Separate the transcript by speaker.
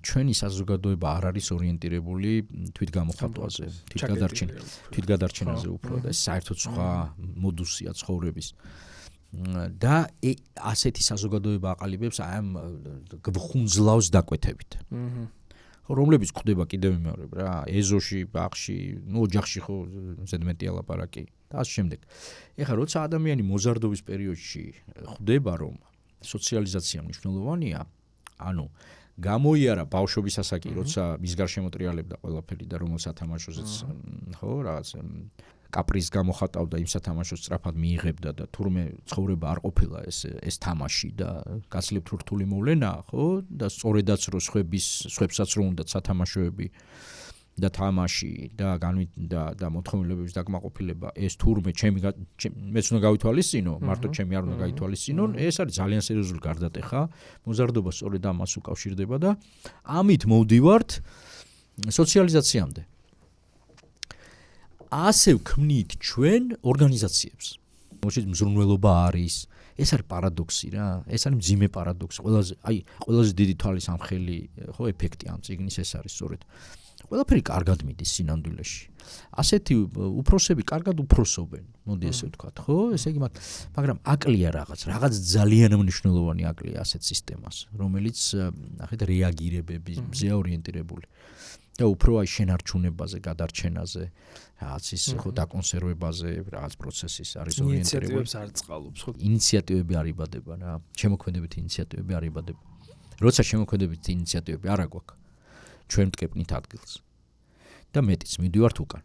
Speaker 1: ჩვენი საზოგადოება არ არის ორიენტირებული თვითგამოხატვაზე, თვითგადარჩენაზე უფრო და საერთოდ სხვა მოდუსია ცხოვრების. და ასეთი საზოგადოება აყალიბებს აი ამ გხუნძლავს დაკვეთებით. რომლებიც გვხვდება კიდევ მეორე რა, ეზოში, ბაღში, ოჯახში ხო ზედმეტი ალაპარაკი და ამ შემდეგ. ეხლა როცა ადამიანი მოზარდობის პერიოდში ხვდება რომ სოციალიზაცია მნიშვნელოვანია, ანუ გამოიარა ბავშვობის ასაკი, როცა მის გარშემო ტრიალებდა ყველაფერი და რომელ სათამაშოზეც ხო რაღაც კაპრიზს გამოხატავდა იმ სათამაშოს სწრაფად მიიღებდა და თურმე ცხოვრება არ ყოფილა ეს თამაში და გაცლებთ რთული მოვლენა, ხო? და სწორედაც რო სხვებსაც რო უნდა სათამაშოები და თამაში და მოთხოვნილებების დაკმაყოფილება ეს თურმე მეც უნდა გავითვალისწინო, მარტო ჩემი არ უნდა გაითვალისწინო, ეს არის ძალიან სერიოზული გარდატეხა, მოზარდობა სწორედ ამას უკავშირდება და ამით მოვდივართ სოციალიზაციამდე. ასე ვქმნით ჩვენ ორგანიზაციებს. მოშიც მზრუნველობა არის, ეს არის პარადოქსი რა, ეს არის მძიმე პარადოქსი, ყველაზე დიდი თვალის ამხელი ხო ეფექტი ამ წიგნის ეს არის სწორედ. ყველაფერი კარგად მიდის სინამდვილეში. ასეთი უფროსები კარგად უფროსობენ, მოდი ესე ვთქვათ, ხო? ესე იგი მაგრამ აკლია რაღაც ძალიან მნიშვნელოვანი აკლია ასეთ სისტემას, რომელიც ნახეთ რეაგირებებზეა ორიენტირებული. და უფრო აი შენარჩუნებაზე, გადარჩენაზე, რაღაც ის ხო დაკონსერვებაზე, რაღაც პროცესის არის ორიენტირებული.
Speaker 2: ინიციატივებს არ წყალობს, ხო?
Speaker 1: ინიციატივები არ იბადება რა, შემოქმედებითი ინიციატივები არ იბადება. როცა შემოქმედებითი ინიციატივები არ აგვაქვს, ჩვენ მტკეპნით ადგილს. და მეტიც მივდივართ უკან.